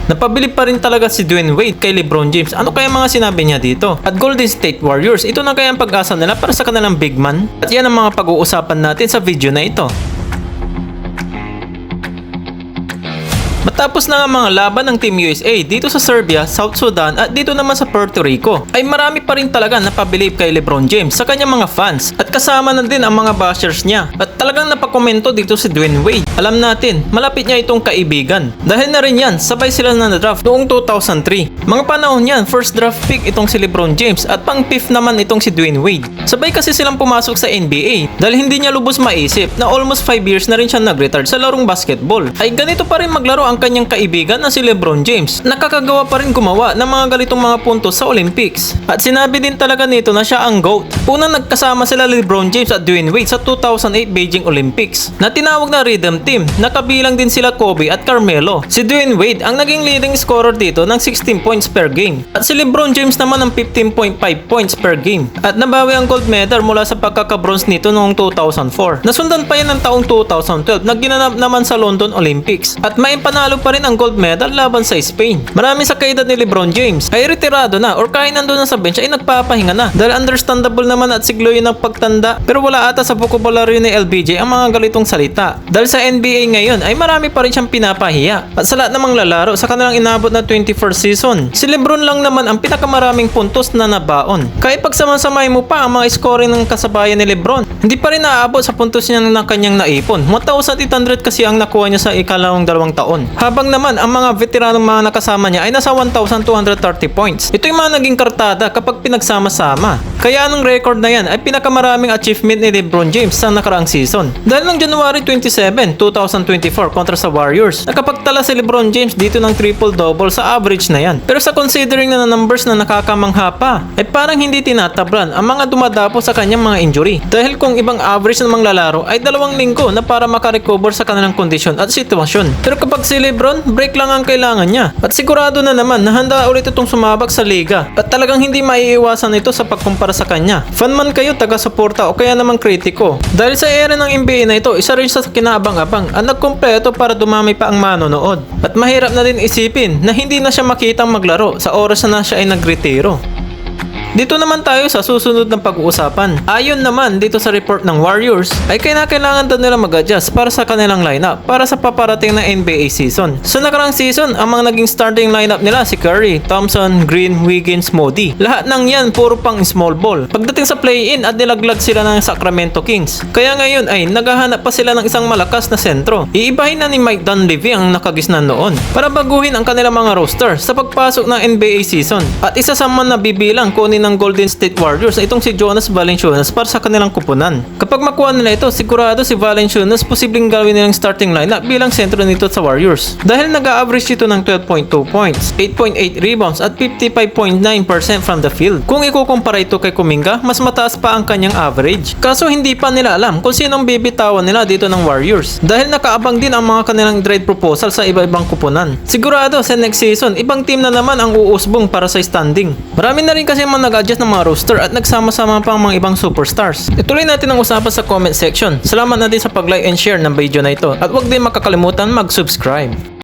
Napabilib pa rin talaga si Dwayne Wade kay LeBron James. Ano kaya mga sinabi niya dito? At Golden State Warriors, ito na kaya ang pag-asa nila para sa kanilang big man? At yan ang mga pag-uusapan natin sa video na ito. Matapos na ang mga laban ng Team USA dito sa Serbia, South Sudan at dito naman sa Puerto Rico, ay marami pa rin talaga napabilib kay LeBron James sa kanyang mga fans at kasama na din ang mga bashers niya. At talagang napakomento dito si Dwayne Wade. Alam natin, malapit niya itong kaibigan. Dahil na rin yan, sabay sila na draft noong 2003. Mga panahon yan, first draft pick itong si LeBron James at pang fifth naman itong si Dwayne Wade. Sabay kasi silang pumasok sa NBA dahil hindi niya lubos maisip na almost 5 years na rin siya nag-retire sa larong basketball. Ay ganito pa rin maglaro ang kanyang kaibigan na si LeBron James. Nakakagawa pa rin gumawa ng mga ganitong mga puntos sa Olympics. At sinabi din talaga nito na siya ang GOAT. Unang nagkasama sila LeBron James at Dwayne Wade sa 2008 Beijing Olympics na tinawag na Rhythm Team na kabilang din sila Kobe at Carmelo. Si Dwayne Wade ang naging leading scorer dito ng 16 points per game. At si LeBron James naman ng 15.5 points per game. At nabawi ang gold medal mula sa pagkaka-bronze nito noong 2004. Nasundan pa yan ng taong 2012 na ginanap naman sa London Olympics. At may panalo pa rin ang gold medal laban sa Spain. Marami sa kaedad ni LeBron James ay retirado na or kahit nandun na sa bench ay nagpapahinga na. Dahil understandable naman at siglo yun ang pagtanda. Pero wala ata sa bokabularyo ni LBJ ang mga galitong salita. Dahil sa NBA ngayon ay marami pa rin siyang pinapahiya. At sa lahat namang lalaro sa kanilang inabot na 21st season, si LeBron lang naman ang pinakamaraming puntos na nabaon. Kahit pagsamasamahin mo pa ang mga scoring ng kasabayan ni LeBron, hindi pa rin naaabot sa puntos niya na kanyang naipon. 1,800 kasi ang nakuha niya sa ikalawang 2 taon. Habang naman ang mga veteranong mga nakasama niya ay nasa 1,230 points. Ito yung mga naging kartada kapag pinagsama-sama. Kaya anong record na yan ay pinakamaraming achievement ni LeBron James sa nakaraang season. Dahil ng January 27, 2024 kontra sa Warriors, nakapagtala si LeBron James dito ng triple-double sa average na yan. Pero sa considering na numbers na nakakamangha pa, ay parang hindi tinatablan ang mga dumadapo sa kanyang mga injury. Dahil kung ibang average ng mga lalaro ay 2 linggo na para makarecover sa kanilang kondisyon at sitwasyon. Pero kapag si LeBron, break lang ang kailangan niya. At sigurado na naman na handa ulit itong sumabak sa liga. At talagang hindi maiiwasan ito sa pagkumpara sa kanya. Fan man kayo, taga-suporta o kaya naman kritiko. Dahil sa era ng NBA na ito, isa rin sa kinaabang-abang at nagkumpleto para dumami pa ang manonood. At mahirap na din isipin na hindi na siya makitang maglaro sa oras na siya ay nagretiro. Dito naman tayo sa susunod ng pag-uusapan. Ayon naman dito sa report ng Warriors, ay kailangan daw nila mag-adjust para sa kanilang lineup para sa paparating na NBA season. Sa nakarang season, ang mga naging starting lineup nila si Curry, Thompson, Green, Wiggins, Moody. Lahat ng yan puro pang small ball. Pagdating sa play-in at nilaglag sila ng Sacramento Kings. Kaya ngayon ay naghahanap pa sila ng isang malakas na sentro. Iibahin na ni Mike Dunleavy ang nakagisnan noon para baguhin ang kanilang mga roster sa pagpasok ng NBA season. At isa sa mga nabibilang kunin ng Golden State Warriors ay itong si Jonas Valanciunas para sa kanilang kupunan. Kapag makuha nila ito, sigurado si Valanciunas posibleng gawin nilang starting lineup bilang sentro nito sa Warriors. Dahil nag-a-average ito ng 12.2 points, 8.8 rebounds at 55.9% from the field. Kung ikukumpara ito kay Kuminga, mas mataas pa ang kanyang average. Kaso hindi pa nila alam kung sinong bibitawan nila dito ng Warriors. Dahil nakaabang din ang mga kanilang trade proposal sa iba-ibang kupunan. Sigurado sa next season, ibang team na naman ang uusbong para sa standing. Marami na rin kasi mga nag-adjust ng mga roster at nagsama-sama pa ang mga ibang superstars. Ituloy natin ang usapan sa comment section. Salamat na din sa pag-like and share ng video na ito at huwag din makakalimutan mag-subscribe.